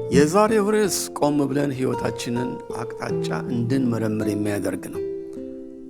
የዛሬው ርዕስ ቆም ብለን ሕይወታችንን አቅጣጫ እንድንመረምር የሚያደርግ ነው።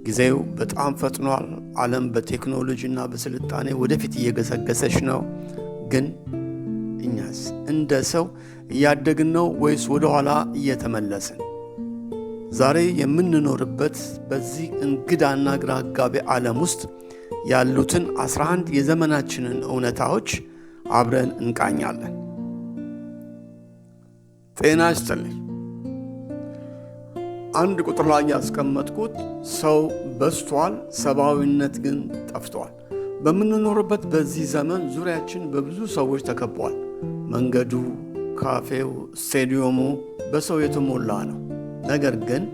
ጊዜው በጣም ፈጥኗል። ዓለም በቴክኖሎጂና በስልጣኔ ወደፊት እየገሰገሰች ነው። ግን እኛስ እንደ ሰው እያደግን ነው ወይስ ወደ ኋላ እየተመለስን? ዛሬ የምንኖርበት በዚህ እንግዳና ግራ አጋቢ ዓለም ውስጥ ያሉትን 11 የዘመናችንን እውነታዎች አብረን እንቃኛለን። ጤና ይስጥልኝ። አንድ ቁጥር ላይ ያስቀመጥኩት ሰው በዝቷል፣ ሰብአዊነት ግን ጠፍቷል። በምንኖርበት በዚህ ዘመን ዙሪያችን በብዙ ሰዎች ተከቧል። መንገዱ፣ ካፌው፣ ስቴዲየሙ በሰው የተሞላ ነው። ነገር ግን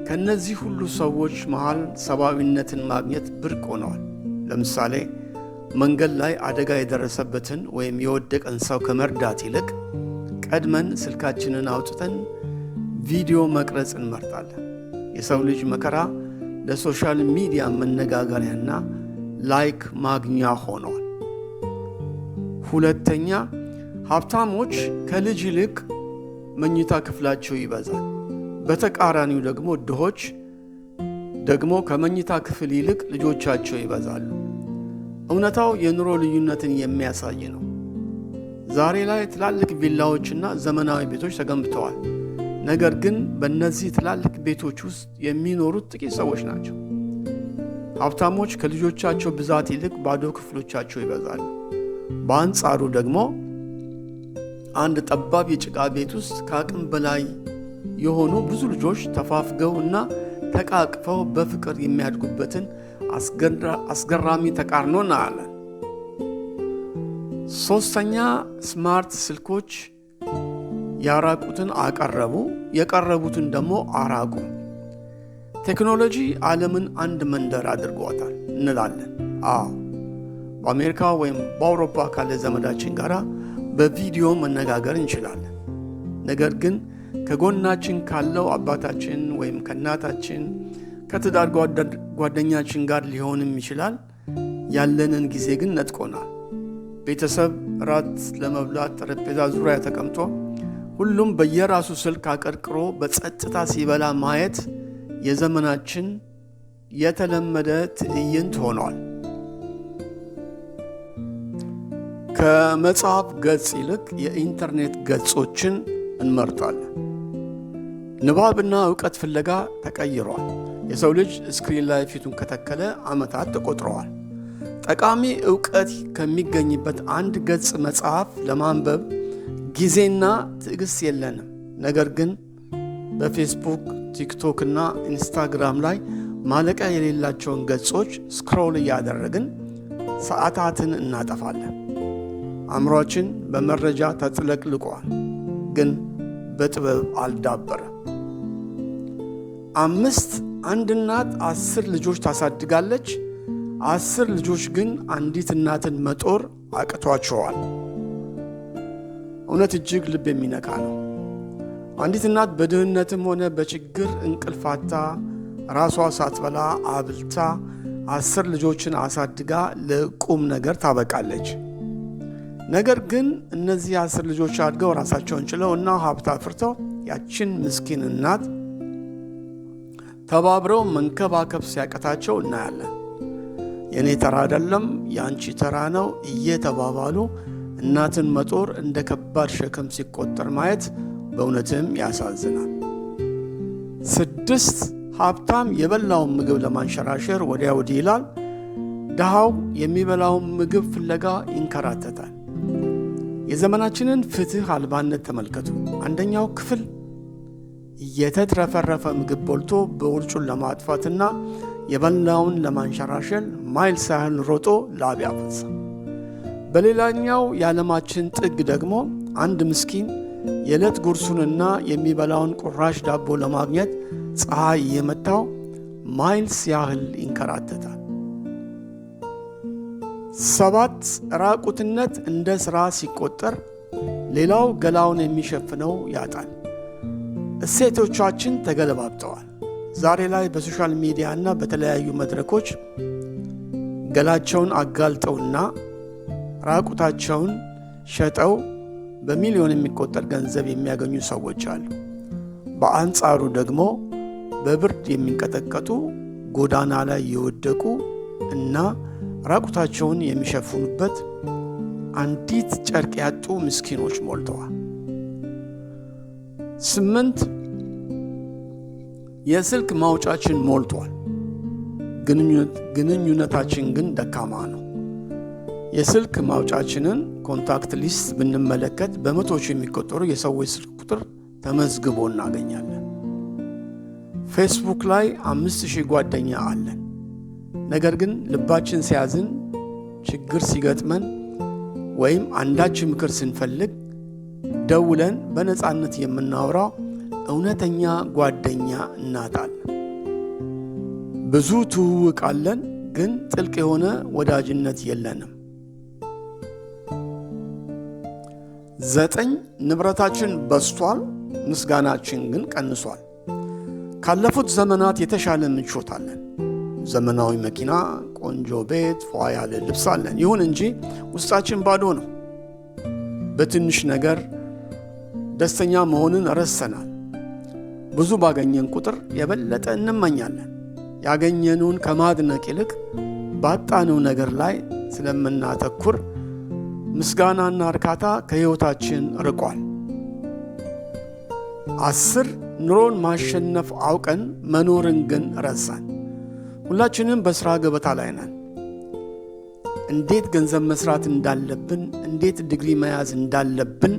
ከነዚህ ሁሉ ሰዎች መሃል ሰብአዊነትን ማግኘት ብርቅ ሆነዋል። ለምሳሌ መንገድ ላይ አደጋ የደረሰበትን ወይም የወደቀን ሰው ከመርዳት ይልቅ ቀድመን ስልካችንን አውጥተን ቪዲዮ መቅረጽ እንመርጣለን። የሰው ልጅ መከራ ለሶሻል ሚዲያ መነጋገሪያና ላይክ ማግኛ ሆኗል። ሁለተኛ፣ ሀብታሞች ከልጅ ይልቅ መኝታ ክፍላቸው ይበዛል። በተቃራኒው ደግሞ ድሆች ደግሞ ከመኝታ ክፍል ይልቅ ልጆቻቸው ይበዛሉ። እውነታው የኑሮ ልዩነትን የሚያሳይ ነው። ዛሬ ላይ ትላልቅ ቪላዎችና ዘመናዊ ቤቶች ተገንብተዋል። ነገር ግን በእነዚህ ትላልቅ ቤቶች ውስጥ የሚኖሩት ጥቂት ሰዎች ናቸው። ሀብታሞች ከልጆቻቸው ብዛት ይልቅ ባዶ ክፍሎቻቸው ይበዛሉ። በአንጻሩ ደግሞ አንድ ጠባብ የጭቃ ቤት ውስጥ ከአቅም በላይ የሆኑ ብዙ ልጆች ተፋፍገው እና ተቃቅፈው በፍቅር የሚያድጉበትን አስገራሚ ተቃርኖ እናያለን። ሶስተኛ፣ ስማርት ስልኮች ያራቁትን አቀረቡ፣ የቀረቡትን ደግሞ አራቁ። ቴክኖሎጂ ዓለምን አንድ መንደር አድርጓታል እንላለን። በአሜሪካ ወይም በአውሮፓ ካለ ዘመዳችን ጋር በቪዲዮ መነጋገር እንችላለን። ነገር ግን ከጎናችን ካለው አባታችን ወይም ከእናታችን ከትዳር ጓደኛችን ጋር ሊሆንም ይችላል። ያለንን ጊዜ ግን ነጥቆናል። ቤተሰብ ራት ለመብላት ጠረጴዛ ዙሪያ ተቀምጦ ሁሉም በየራሱ ስልክ አቀርቅሮ በጸጥታ ሲበላ ማየት የዘመናችን የተለመደ ትዕይንት ሆኗል። ከመጽሐፍ ገጽ ይልቅ የኢንተርኔት ገጾችን እንመርጣለን። ንባብና ዕውቀት ፍለጋ ተቀይሯል። የሰው ልጅ ስክሪን ላይ ፊቱን ከተከለ ዓመታት ተቆጥረዋል። ጠቃሚ ዕውቀት ከሚገኝበት አንድ ገጽ መጽሐፍ ለማንበብ ጊዜና ትዕግስት የለንም። ነገር ግን በፌስቡክ፣ ቲክቶክ እና ኢንስታግራም ላይ ማለቂያ የሌላቸውን ገጾች ስክሮል እያደረግን ሰዓታትን እናጠፋለን። አእምሯችን በመረጃ ተጥለቅልቋል፣ ግን በጥበብ አልዳበረም። 5 አንድ እናት 10 ልጆች ታሳድጋለች። 10 ልጆች ግን አንዲት እናትን መጦር አቅቷቸዋል። እውነት እጅግ ልብ የሚነካ ነው። አንዲት እናት በድህነትም ሆነ በችግር እንቅልፋታ ራሷ ሳትበላ አብልታ 10 ልጆችን አሳድጋ ለቁም ነገር ታበቃለች። ነገር ግን እነዚህ 10 ልጆች አድገው ራሳቸውን ችለው እና ሀብት አፍርተው ያችን ምስኪን እናት ተባብረው መንከባከብ ሲያቀታቸው እናያለን። የኔ ተራ አይደለም፣ የአንቺ ተራ ነው እየተባባሉ እናትን መጦር እንደ ከባድ ሸክም ሲቆጠር ማየት በእውነትም ያሳዝናል። 6 ሀብታም የበላውን ምግብ ለማንሸራሸር ወዲያ ወዲህ ይላል። ድሃው የሚበላውን ምግብ ፍለጋ ይንከራተታል። የዘመናችንን ፍትህ አልባነት ተመልከቱ። አንደኛው ክፍል የተትረፈረፈ ምግብ በልቶ በውርጩን ለማጥፋትና የበላውን ለማንሸራሸር ማይልስ ያህል ሮጦ ላብ ያፈሳል። በሌላኛው የዓለማችን ጥግ ደግሞ አንድ ምስኪን የዕለት ጉርሱንና የሚበላውን ቁራሽ ዳቦ ለማግኘት ፀሐይ እየመታው ማይልስ ያህል ይንከራተታል። 7 ራቁትነት እንደ ሥራ ሲቆጠር ሌላው ገላውን የሚሸፍነው ያጣል። እሴቶቻችን ተገለባብጠዋል። ዛሬ ላይ በሶሻል ሚዲያ እና በተለያዩ መድረኮች ገላቸውን አጋልጠውና ራቁታቸውን ሸጠው በሚሊዮን የሚቆጠር ገንዘብ የሚያገኙ ሰዎች አሉ። በአንጻሩ ደግሞ በብርድ የሚንቀጠቀጡ፣ ጎዳና ላይ የወደቁ እና ራቁታቸውን የሚሸፍኑበት አንዲት ጨርቅ ያጡ ምስኪኖች ሞልተዋል። 8 የስልክ ማውጫችን ሞልቷል። ግንኙነታችን ግን ደካማ ነው። የስልክ ማውጫችንን ኮንታክት ሊስት ብንመለከት በመቶዎች የሚቆጠሩ የሰዎች ስልክ ቁጥር ተመዝግቦ እናገኛለን። ፌስቡክ ላይ 5000 ጓደኛ አለን። ነገር ግን ልባችን ሲያዝን፣ ችግር ሲገጥመን ወይም አንዳች ምክር ስንፈልግ ደውለን በነፃነት የምናወራው እውነተኛ ጓደኛ እናጣለን። ብዙ ትውውቅ አለን፣ ግን ጥልቅ የሆነ ወዳጅነት የለንም። 9 ንብረታችን በዝቷል፣ ምስጋናችን ግን ቀንሷል። ካለፉት ዘመናት የተሻለ ምቾት አለን። ዘመናዊ መኪና፣ ቆንጆ ቤት፣ ፏ ያለ ልብስ አለን። ይሁን እንጂ ውስጣችን ባዶ ነው። በትንሽ ነገር ደስተኛ መሆንን ረሰናል። ብዙ ባገኘን ቁጥር የበለጠ እንመኛለን። ያገኘነውን ከማድነቅ ይልቅ ባጣነው ነገር ላይ ስለምናተኩር ምስጋናና እርካታ ከሕይወታችን ርቋል። 10 ኑሮን ማሸነፍ አውቀን መኖርን ግን ረሳን። ሁላችንም በሥራ ገበታ ላይ ነን። እንዴት ገንዘብ መስራት እንዳለብን፣ እንዴት ዲግሪ መያዝ እንዳለብን፣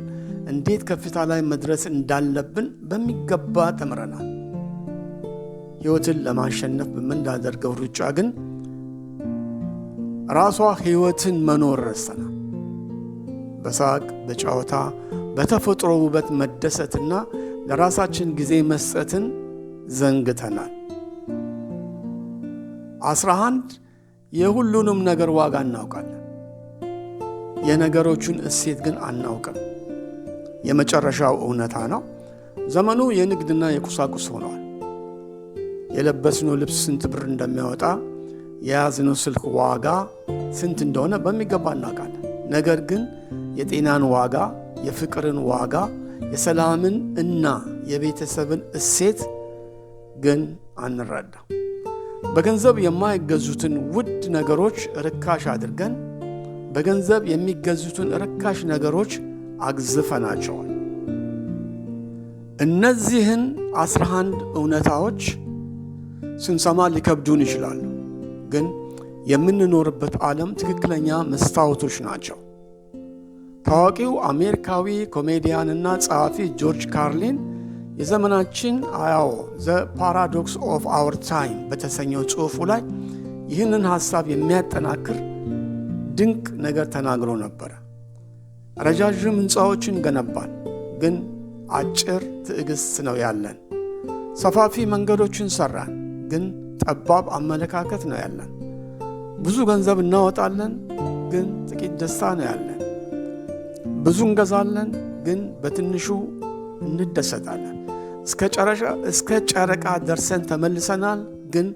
እንዴት ከፍታ ላይ መድረስ እንዳለብን በሚገባ ተምረናል። ሕይወትን ለማሸነፍ በምናደርገው ሩጫ ግን ራሷ ሕይወትን መኖር ረስተናል። በሳቅ በጨዋታ በተፈጥሮ ውበት መደሰትና ለራሳችን ጊዜ መስጠትን ዘንግተናል። 11 የሁሉንም ነገር ዋጋ እናውቃለን። የነገሮቹን እሴት ግን አናውቅም። የመጨረሻው እውነታ ነው። ዘመኑ የንግድና የቁሳቁስ ሆኗል። የለበስነው ልብስ ስንት ብር እንደሚያወጣ፣ የያዝነው ስልክ ዋጋ ስንት እንደሆነ በሚገባ እናውቃለን። ነገር ግን የጤናን ዋጋ፣ የፍቅርን ዋጋ፣ የሰላምን እና የቤተሰብን እሴት ግን አንረዳ። በገንዘብ የማይገዙትን ውድ ነገሮች ርካሽ አድርገን በገንዘብ የሚገዙትን ርካሽ ነገሮች አግዝፈናቸዋል። እነዚህን 11 እውነታዎች ስንሰማ ሊከብዱን ይችላሉ፣ ግን የምንኖርበት ዓለም ትክክለኛ መስታወቶች ናቸው። ታዋቂው አሜሪካዊ ኮሜዲያንና ጸሐፊ ጆርጅ ካርሊን የዘመናችን ዘ ፓራዶክስ ኦፍ አወር ታይም በተሰኘው ጽሑፉ ላይ ይህንን ሐሳብ የሚያጠናክር ድንቅ ነገር ተናግሮ ነበረ። ረጃጅም ሕንፃዎችን ገነባን፣ ግን አጭር ትዕግስት ነው ያለን። ሰፋፊ መንገዶችን ሠራን፣ ግን ጠባብ አመለካከት ነው ያለን። ብዙ ገንዘብ እናወጣለን፣ ግን ጥቂት ደስታ ነው ያለን። ብዙ እንገዛለን፣ ግን በትንሹ እንደሰታለን። እስከ ጨረቃ ደርሰን ተመልሰናል፣ ግን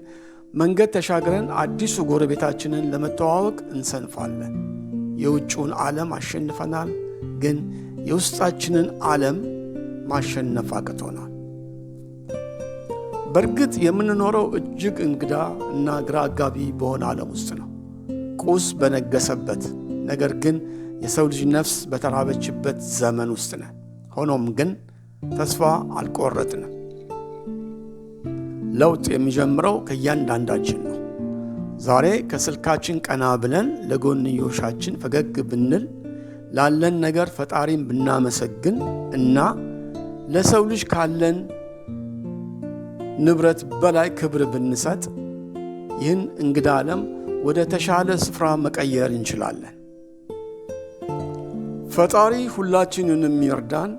መንገድ ተሻግረን አዲሱ ጎረቤታችንን ለመተዋወቅ እንሰንፋለን። የውጭውን ዓለም አሸንፈናል፣ ግን የውስጣችንን ዓለም ማሸነፍ አቅቶናል። በእርግጥ የምንኖረው እጅግ እንግዳ እና ግራ አጋቢ በሆነ ዓለም ውስጥ ነው። ቁስ በነገሰበት፣ ነገር ግን የሰው ልጅ ነፍስ በተራበችበት ዘመን ውስጥ ነን። ሆኖም ግን ተስፋ አልቆረጥንም። ለውጥ የሚጀምረው ከእያንዳንዳችን ነው። ዛሬ ከስልካችን ቀና ብለን ለጎንዮሻችን ፈገግ ብንል፣ ላለን ነገር ፈጣሪን ብናመሰግን እና ለሰው ልጅ ካለን ንብረት በላይ ክብር ብንሰጥ ይህን እንግዳ ዓለም ወደ ተሻለ ስፍራ መቀየር እንችላለን። ፈጣሪ ሁላችንንም ይርዳን፣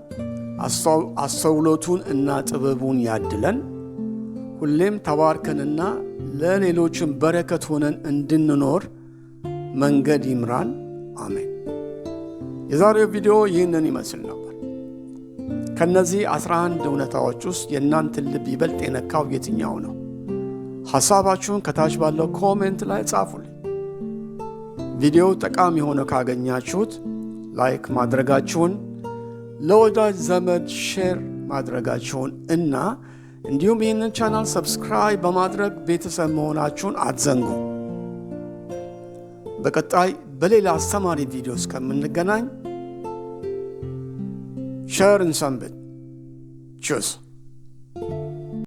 አስተውሎቱን እና ጥበቡን ያድለን። ሁሌም ተባርከንና ለሌሎችም በረከት ሆነን እንድንኖር መንገድ ይምራን። አሜን። የዛሬው ቪዲዮ ይህንን ይመስል ነበር። ከነዚህ 11 እውነታዎች ውስጥ የእናንተን ልብ ይበልጥ የነካው የትኛው ነው? ሐሳባችሁን ከታች ባለው ኮሜንት ላይ ጻፉልኝ። ቪዲዮው ጠቃሚ ሆኖ ካገኛችሁት ላይክ ማድረጋችሁን፣ ለወዳጅ ዘመድ ሼር ማድረጋችሁን እና እንዲሁም ይህንን ቻናል ሰብስክራይብ በማድረግ ቤተሰብ መሆናችሁን አትዘንጉ። በቀጣይ በሌላ አስተማሪ ቪዲዮ እስከምንገናኝ ቸር እንሰንብት። ቹስ